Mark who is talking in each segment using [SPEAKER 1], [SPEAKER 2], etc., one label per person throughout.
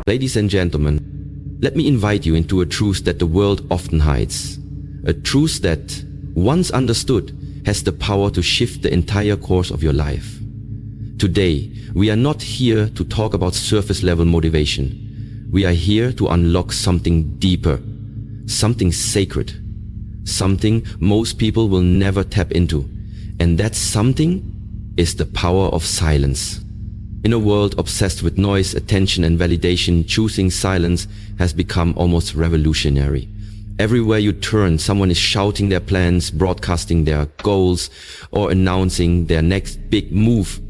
[SPEAKER 1] Ladies and gentlemen, let me invite you into a truth that the world often hides. A truth that, once understood, has the power to shift the entire course of your life. Today, we are not here to talk about surface level motivation. We are here to unlock something deeper, something sacred, something most people will never tap into. And that something is the power of silence. In a world obsessed with noise, attention and validation, choosing silence has become almost revolutionary. Everywhere you turn, someone is shouting their plans, broadcasting their goals, or announcing their next big move,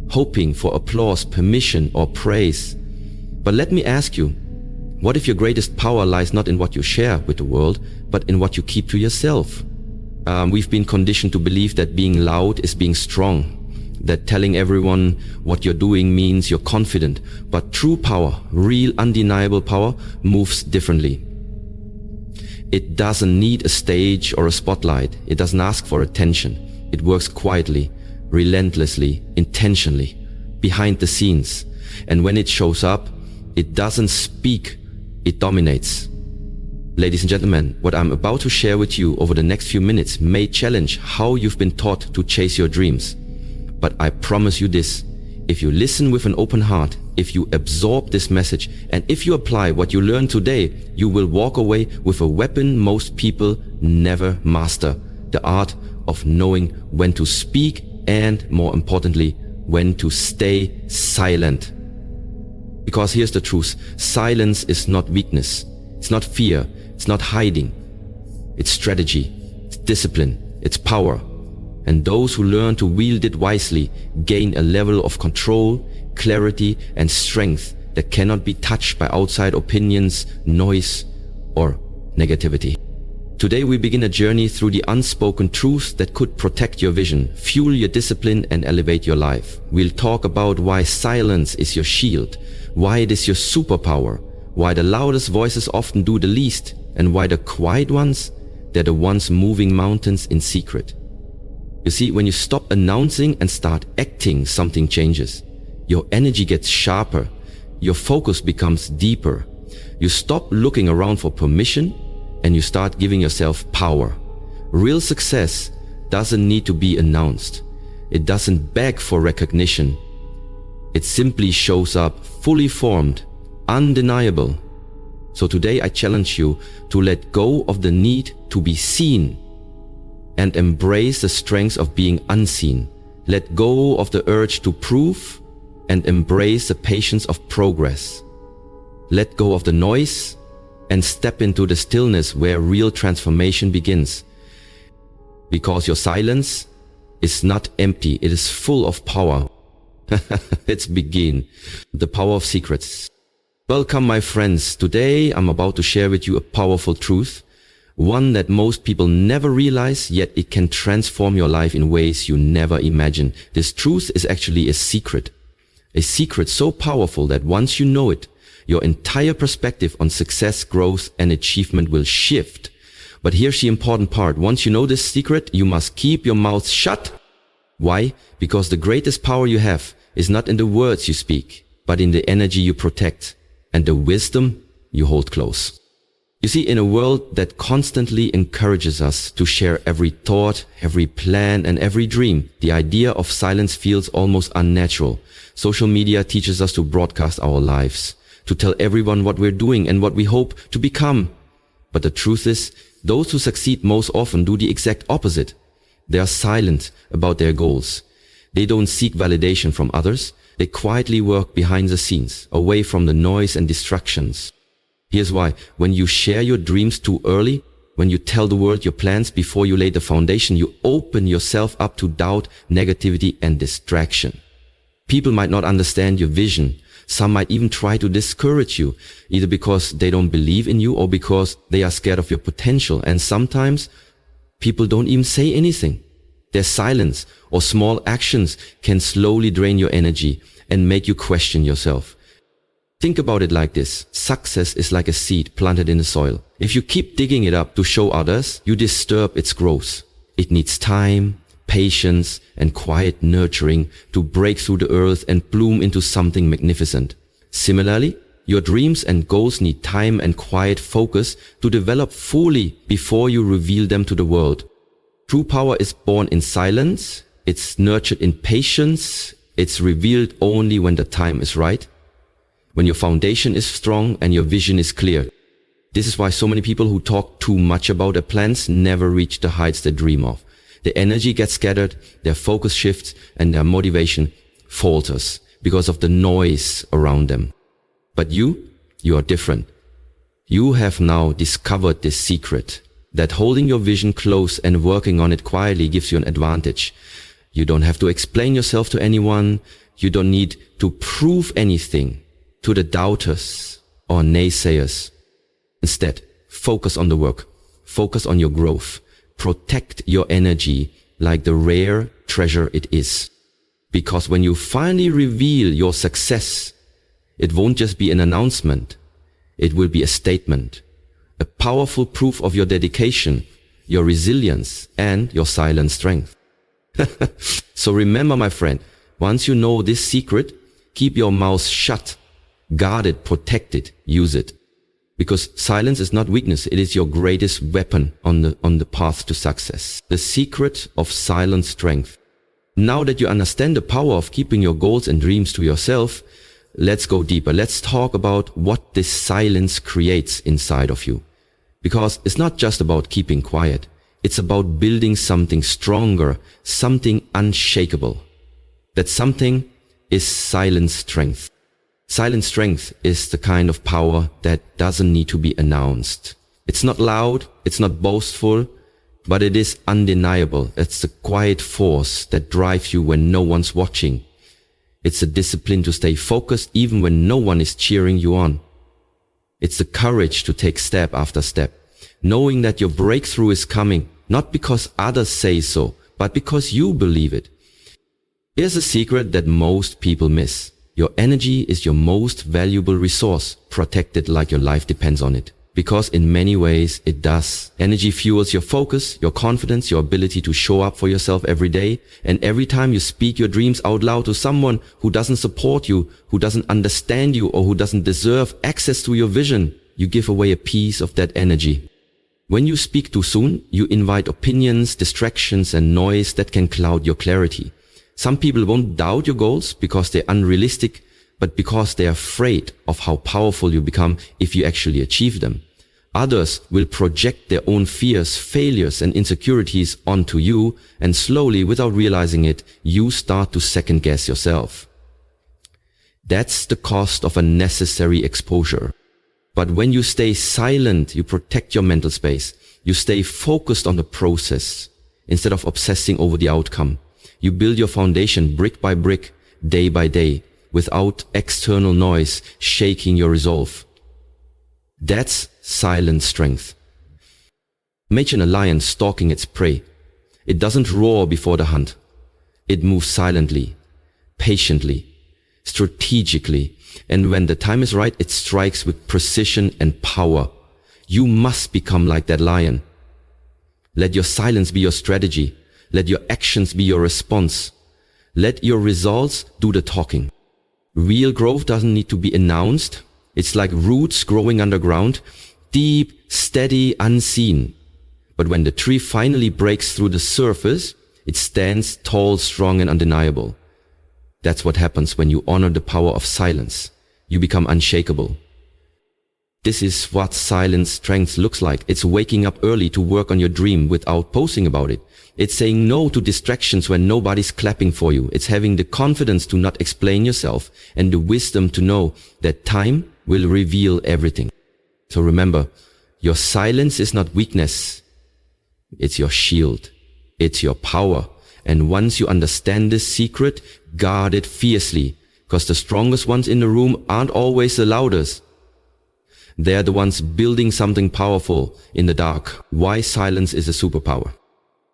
[SPEAKER 1] hoping for applause, permission, or praise. But let me ask you, what if your greatest power lies not in what you share with the world, but in what you keep to yourself? We've been conditioned to believe that being loud is being strong, that telling everyone what you're doing means you're confident. But true power, real undeniable power, moves differently. It doesn't need a stage or a spotlight. It doesn't ask for attention. It works quietly, relentlessly, intentionally, behind the scenes. And when it shows up, it doesn't speak, it dominates. Ladies and gentlemen, what I'm about to share with you over the next few minutes may challenge how you've been taught to chase your dreams. But I promise you this, if you listen with an open heart, if you absorb this message, and if you apply what you learned today, you will walk away with a weapon most people never master: the art of knowing when to speak and, more importantly, when to stay silent. Because here's the truth, silence is not weakness, it's not fear, it's not hiding. It's strategy, it's discipline, it's power. And those who learn to wield it wisely gain a level of control, clarity, and strength that cannot be touched by outside opinions, noise, or negativity. Today we begin a journey through the unspoken truths that could protect your vision, fuel your discipline, and elevate your life. We'll talk about why silence is your shield, why it is your superpower, why the loudest voices often do the least, and why the quiet ones, they're the ones moving mountains in secret. You see, when you stop announcing and start acting, something changes. Your energy gets sharper. Your focus becomes deeper. You stop looking around for permission and you start giving yourself power. Real success doesn't need to be announced. It doesn't beg for recognition. It simply shows up fully formed, undeniable. So today I challenge you to let go of the need to be seen and embrace the strength of being unseen. Let go of the urge to prove and embrace the patience of progress. Let go of the noise and step into the stillness where real transformation begins. Because your silence is not empty, it is full of power. Let's begin. The power of secrets. Welcome my friends. Today I'm about to share with you a powerful truth. One that most people never realize, yet it can transform your life in ways you never imagined. This truth is actually a secret so powerful that once you know it, your entire perspective on success, growth, and achievement will shift. But here's the important part. Once you know this secret, you must keep your mouth shut. Why? Because the greatest power you have is not in the words you speak, but in the energy you protect and the wisdom you hold close. You see, in a world that constantly encourages us to share every thought, every plan, and every dream, the idea of silence feels almost unnatural. Social media teaches us to broadcast our lives, to tell everyone what we're doing and what we hope to become. But the truth is, those who succeed most often do the exact opposite. They are silent about their goals. They don't seek validation from others. They quietly work behind the scenes, away from the noise and distractions. Here's why. When you share your dreams too early, when you tell the world your plans before you lay the foundation, you open yourself up to doubt, negativity, and distraction. People might not understand your vision. Some might even try to discourage you, either because they don't believe in you or because they are scared of your potential. And sometimes people don't even say anything. Their silence or small actions can slowly drain your energy and make you question yourself. Think about it like this. Success is like a seed planted in the soil. If you keep digging it up to show others, you disturb its growth. It needs time, patience, and quiet nurturing to break through the earth and bloom into something magnificent. Similarly, Your dreams and goals need time and quiet focus to develop fully before you reveal them to the world. True power is born in silence, it's nurtured in patience, it's revealed only when the time is right, when your foundation is strong and your vision is clear. This is why so many people who talk too much about their plans never reach the heights they dream of. Their energy gets scattered, their focus shifts, and their motivation falters because of the noise around them. But you are different. You have now discovered this secret, that holding your vision close and working on it quietly gives you an advantage. You don't have to explain yourself to anyone. You don't need to prove anything to the doubters or naysayers. Instead, focus on the work. Focus on your growth. Protect your energy like the rare treasure it is. Because when you finally reveal your success, it won't just be an announcement. It will be a statement, a powerful proof of your dedication, your resilience, and your silent strength. So remember, my friend, once you know this secret, keep your mouth shut, guard it, protect it, use it. Because silence is not weakness, it is your greatest weapon on the path to success. The secret of silent strength. Now that you understand the power of keeping your goals and dreams to yourself, let's go deeper. Let's talk about what this silence creates inside of you. Because it's not just about keeping quiet. It's about building something stronger, something unshakable. That something is silent strength. Silent strength is the kind of power that doesn't need to be announced. It's not loud, it's not boastful, but it is undeniable. It's the quiet force that drives you when no one's watching. It's a discipline to stay focused even when no one is cheering you on. It's the courage to take step after step, knowing that your breakthrough is coming, not because others say so, but because you believe it. Here's a secret that most people miss. Your energy is your most valuable resource. Protect it like your life depends on it. Because in many ways it does. Energy fuels your focus, your confidence, your ability to show up for yourself every day. And every time you speak your dreams out loud to someone who doesn't support you, who doesn't understand you, or who doesn't deserve access to your vision, you give away a piece of that energy. When you speak too soon, you invite opinions, distractions, and noise that can cloud your clarity. Some people won't doubt your goals because they're unrealistic, but because they're afraid of how powerful you become if you actually achieve them. Others will project their own fears, failures, and insecurities onto you, and slowly, without realizing it, you start to second guess yourself. That's the cost of unnecessary exposure. But when you stay silent, you protect your mental space. You stay focused on the process instead of obsessing over the outcome. You build your foundation brick by brick, day by day, without external noise shaking your resolve. That's silent strength. Imagine a lion stalking its prey. It doesn't roar before the hunt. It moves silently, patiently, strategically, and when the time is right, it strikes with precision and power. You must become like that lion. Let your silence be your strategy. Let your actions be your response. Let your results do the talking. Real growth doesn't need to be announced. It's like roots growing underground, deep, steady, unseen. But when the tree finally breaks through the surface, it stands tall, strong, and undeniable. That's what happens when you honor the power of silence. You become unshakable. This is what silent strength looks like. It's waking up early to work on your dream without posting about it. It's saying no to distractions when nobody's clapping for you. It's having the confidence to not explain yourself and the wisdom to know that time will reveal everything. So remember, your silence is not weakness. It's your shield. It's your power. And once you understand this secret, guard it fiercely, because the strongest ones in the room aren't always the loudest. They're the ones building something powerful in the dark. Why silence is a superpower.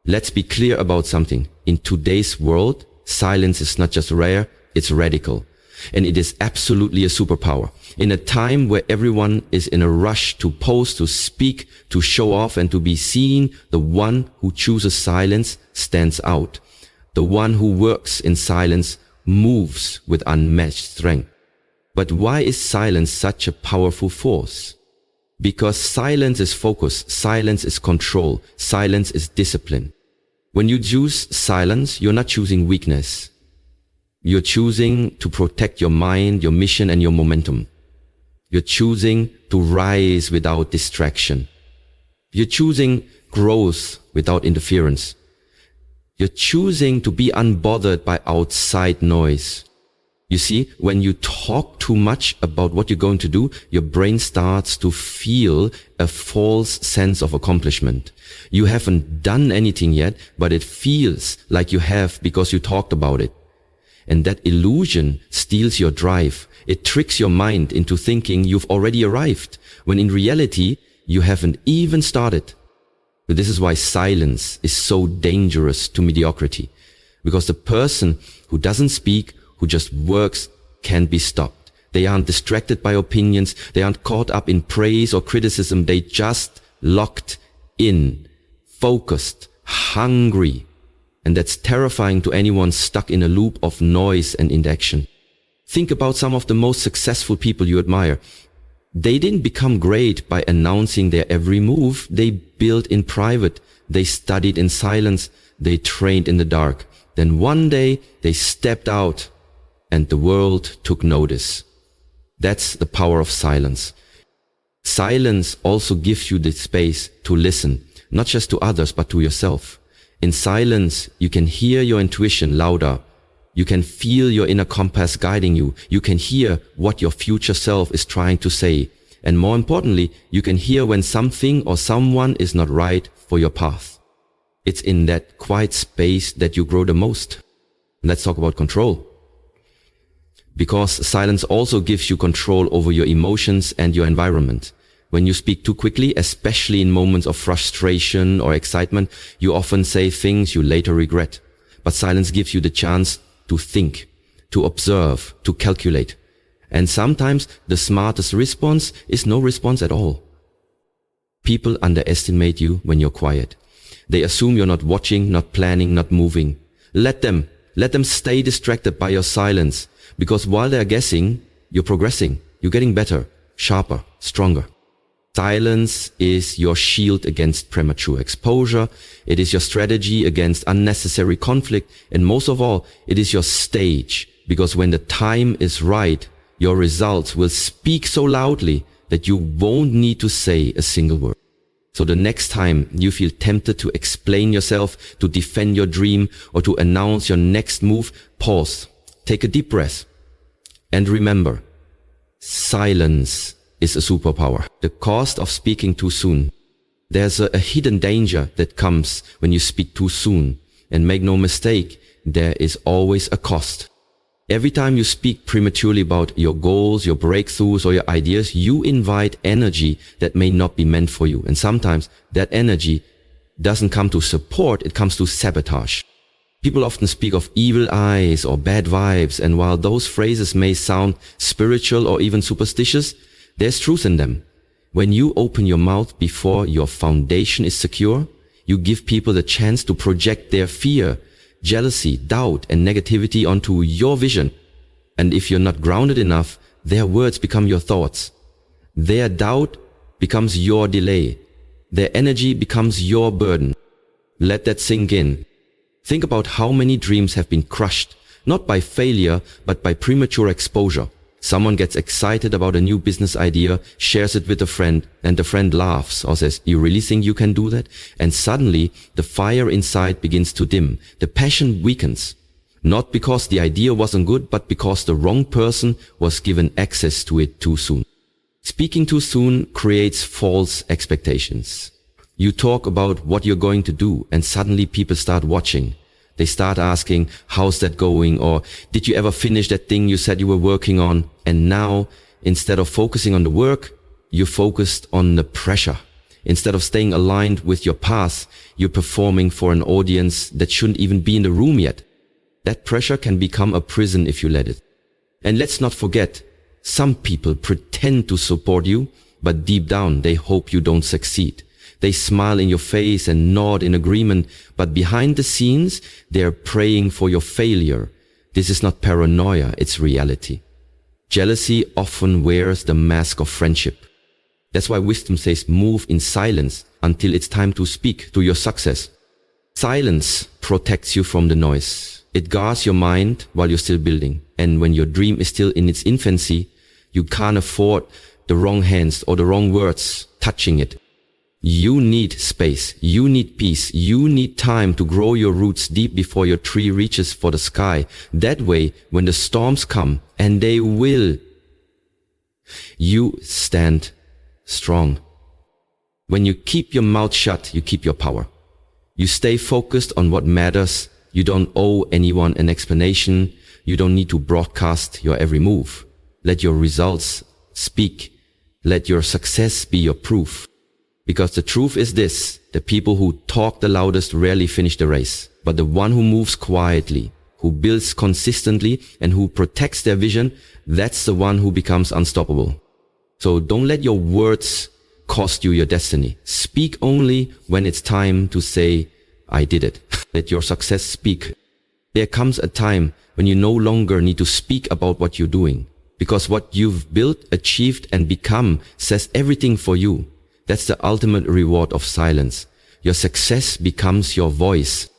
[SPEAKER 1] Let's be clear about something. In today's world, silence is not just rare, it's radical. And it is absolutely a superpower. In a time where everyone is in a rush to post, to speak, to show off, and to be seen, the one who chooses silence stands out. The one who works in silence moves with unmatched strength. But why is silence such a powerful force? Because silence is focus, silence is control, silence is discipline. When you choose silence, you're not choosing weakness. You're choosing to protect your mind, your mission, and your momentum. You're choosing to rise without distraction. You're choosing growth without interference. You're choosing to be unbothered by outside noise. You see, when you talk too much about what you're going to do, your brain starts to feel a false sense of accomplishment. You haven't done anything yet, but it feels like you have because you talked about it. And that illusion steals your drive. It tricks your mind into thinking you've already arrived, when in reality, you haven't even started. But this is why silence is so dangerous to mediocrity. Because the person who doesn't speak, who just works, can't be stopped. They aren't distracted by opinions. They aren't caught up in praise or criticism. They just locked in, focused, hungry. And that's terrifying to anyone stuck in a loop of noise and inaction. Think about some of the most successful people you admire. They didn't become great by announcing their every move. They built in private. They studied in silence. They trained in the dark. Then one day they stepped out and the world took notice. That's the power of silence. Silence also gives you the space to listen, not just to others, but to yourself. In silence, you can hear your intuition louder. You can feel your inner compass guiding you. You can hear what your future self is trying to say. And more importantly, you can hear when something or someone is not right for your path. It's in that quiet space that you grow the most. Let's talk about control. Because silence also gives you control over your emotions and your environment. When you speak too quickly, especially in moments of frustration or excitement, you often say things you later regret. But silence gives you the chance to think, to observe, to calculate. And sometimes the smartest response is no response at all. People underestimate you when you're quiet. They assume you're not watching, not planning, not moving. Let them stay distracted by your silence. Because while they're guessing, you're progressing. You're getting better, sharper, stronger. Silence is your shield against premature exposure. It is your strategy against unnecessary conflict. And most of all, it is your stage. Because when the time is right, your results will speak so loudly that you won't need to say a single word. So the next time you feel tempted to explain yourself, to defend your dream, or to announce your next move, pause, take a deep breath, and remember, silence is a superpower. The cost of speaking too soon. There's a hidden danger that comes when you speak too soon. And make no mistake, there is always a cost. Every time you speak prematurely about your goals, your breakthroughs, or your ideas, you invite energy that may not be meant for you. And sometimes that energy doesn't come to support, it comes to sabotage. People often speak of evil eyes or bad vibes, and while those phrases may sound spiritual or even superstitious, there's truth in them. When you open your mouth before your foundation is secure, you give people the chance to project their fear, jealousy, doubt, and negativity onto your vision. And if you're not grounded enough, their words become your thoughts. Their doubt becomes your delay. Their energy becomes your burden. Let that sink in. Think about how many dreams have been crushed, not by failure, but by premature exposure. Someone gets excited about a new business idea, shares it with a friend, and the friend laughs or says, "You really think you can do that?" And suddenly, the fire inside begins to dim. The passion weakens. Not because the idea wasn't good, but because the wrong person was given access to it too soon. Speaking too soon creates false expectations. You talk about what you're going to do, and suddenly people start watching. They start asking, "How's that going?" Or "Did you ever finish that thing you said you were working on?" And now, instead of focusing on the work, you're focused on the pressure. Instead of staying aligned with your path, you're performing for an audience that shouldn't even be in the room yet. That pressure can become a prison if you let it. And let's not forget, some people pretend to support you, but deep down they hope you don't succeed. They smile in your face and nod in agreement, but behind the scenes, they're praying for your failure. This is not paranoia, it's reality. Jealousy often wears the mask of friendship. That's why wisdom says move in silence until it's time to speak to your success. Silence protects you from the noise. It guards your mind while you're still building. And when your dream is still in its infancy, you can't afford the wrong hands or the wrong words touching it. You need space. You need peace. You need time to grow your roots deep before your tree reaches for the sky. That way, when the storms come, and they will, you stand strong. When you keep your mouth shut, you keep your power. You stay focused on what matters. You don't owe anyone an explanation. You don't need to broadcast your every move. Let your results speak. Let your success be your proof. Because the truth is this, the people who talk the loudest rarely finish the race. But the one who moves quietly, who builds consistently, and who protects their vision, that's the one who becomes unstoppable. So don't let your words cost you your destiny. Speak only when it's time to say, I did it. Let your success speak. There comes a time when you no longer need to speak about what you're doing, because what you've built, achieved, and become says everything for you. That's the ultimate reward of silence. Your success becomes your voice.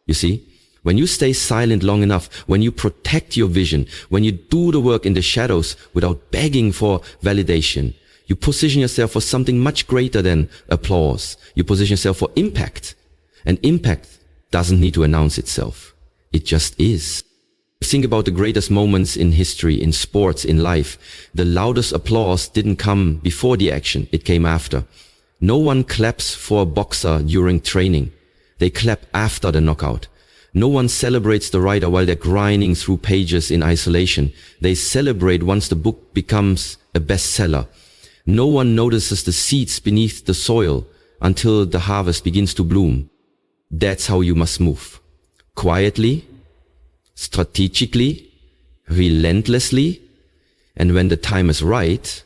[SPEAKER 1] You see, when you stay silent long enough, when you protect your vision, when you do the work in the shadows without begging for validation, you position yourself for something much greater than applause. You position yourself for impact. And impact doesn't need to announce itself. It just is. Think about the greatest moments in history, in sports, in life. The loudest applause didn't come before the action, it came after. No one claps for a boxer during training. They clap after the knockout. No one celebrates the writer while they're grinding through pages in isolation. They celebrate once the book becomes a bestseller. No one notices the seeds beneath the soil until the harvest begins to bloom. That's how you must move. Quietly, strategically, relentlessly, and when the time is right,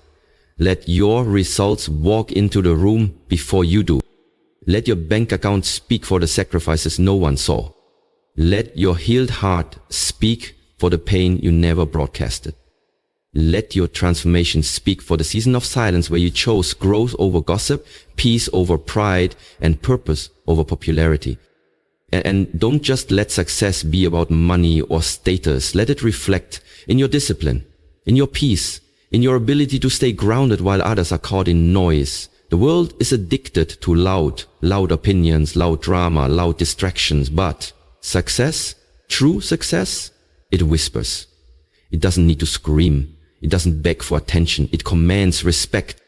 [SPEAKER 1] let your results walk into the room before you do. Let your bank account speak for the sacrifices no one saw. Let your healed heart speak for the pain you never broadcasted. Let your transformation speak for the season of silence where you chose growth over gossip, peace over pride, and purpose over popularity. And don't just let success be about money or status. Let it reflect in your discipline, in your peace, in your ability to stay grounded while others are caught in noise. The world is addicted to loud opinions, loud drama, loud distractions. But success, true success, it whispers. It doesn't need to scream. It doesn't beg for attention. It commands respect.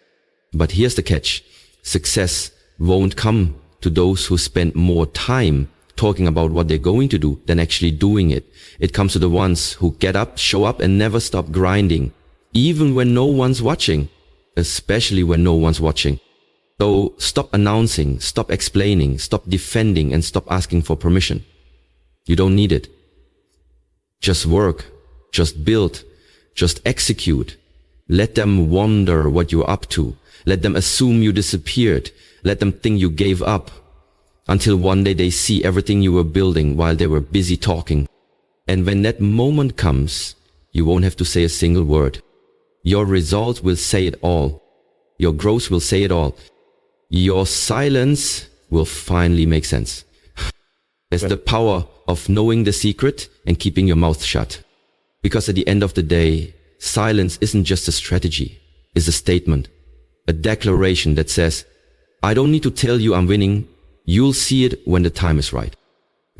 [SPEAKER 1] But here's the catch. Success won't come to those who spend more time talking about what they're going to do than actually doing it. It comes to the ones who get up, show up, and never stop grinding, even when no one's watching, especially when no one's watching. So stop announcing, stop explaining, stop defending, and stop asking for permission. You don't need it. Just work, just build, just execute. Let them wonder what you're up to. Let them assume you disappeared. Let them think you gave up. Until one day they see everything you were building while they were busy talking. And when that moment comes, you won't have to say a single word. Your results will say it all. Your growth will say it all. Your silence will finally make sense. There's the power of knowing the secret and keeping your mouth shut. Because at the end of the day, silence isn't just a strategy. It's a statement, a declaration that says, I don't need to tell you I'm winning. You'll see it when the time is right.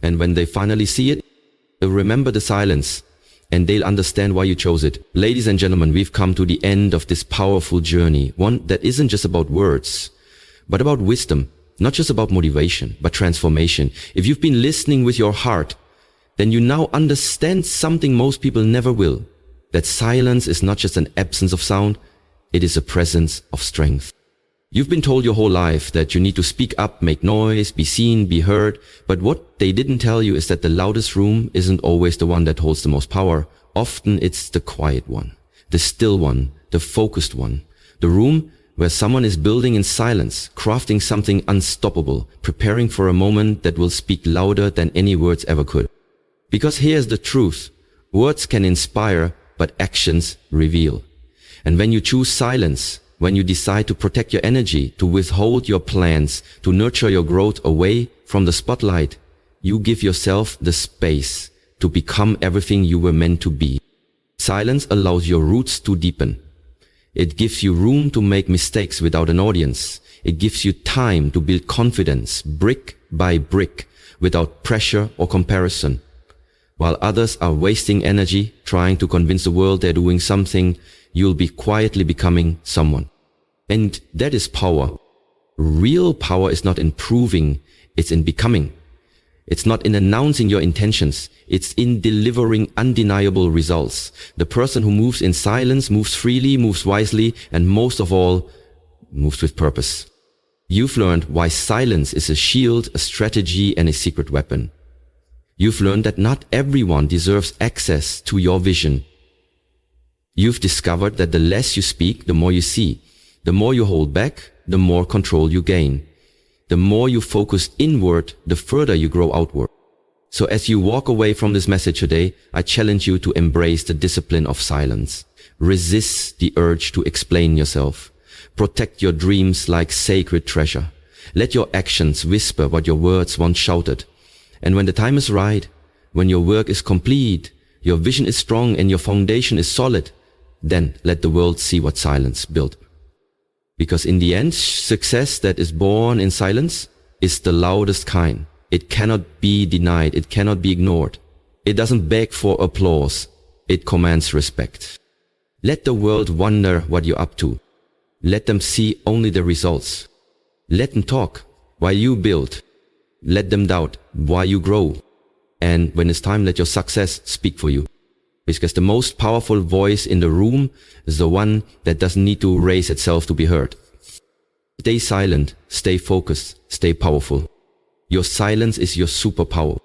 [SPEAKER 1] And when they finally see it, they'll remember the silence and they'll understand why you chose it. Ladies and gentlemen, we've come to the end of this powerful journey, one that isn't just about words, but about wisdom, not just about motivation, but transformation. If you've been listening with your heart, then you now understand something most people never will, that silence is not just an absence of sound, it is a presence of strength. You've been told your whole life that you need to speak up, make noise, be seen, be heard. But what they didn't tell you is that the loudest room isn't always the one that holds the most power. Often it's the quiet one, the still one, the focused one. The room where someone is building in silence, crafting something unstoppable, preparing for a moment that will speak louder than any words ever could. Because here's the truth. Words can inspire, but actions reveal. And when you choose silence, when you decide to protect your energy, to withhold your plans, to nurture your growth away from the spotlight, you give yourself the space to become everything you were meant to be. Silence allows your roots to deepen. It gives you room to make mistakes without an audience. It gives you time to build confidence, brick by brick, without pressure or comparison. While others are wasting energy trying to convince the world they're doing something, you'll be quietly becoming someone. And that is power. Real power is not in proving, it's in becoming. It's not in announcing your intentions, it's in delivering undeniable results. The person who moves in silence moves freely, moves wisely, and most of all, moves with purpose. You've learned why silence is a shield, a strategy, and a secret weapon. You've learned that not everyone deserves access to your vision. You've discovered that the less you speak, the more you see. The more you hold back, the more control you gain. The more you focus inward, the further you grow outward. So as you walk away from this message today, I challenge you to embrace the discipline of silence. Resist the urge to explain yourself. Protect your dreams like sacred treasure. Let your actions whisper what your words once shouted. And when the time is right, when your work is complete, your vision is strong and your foundation is solid, then let the world see what silence built. Because in the end, success that is born in silence is the loudest kind. It cannot be denied. It cannot be ignored. It doesn't beg for applause. It commands respect. Let the world wonder what you're up to. Let them see only the results. Let them talk while you build. Let them doubt while you grow. And when it's time, let your success speak for you. Because the most powerful voice in the room is the one that doesn't need to raise itself to be heard. Stay silent, stay focused, stay powerful. Your silence is your superpower.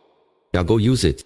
[SPEAKER 1] Now go use it.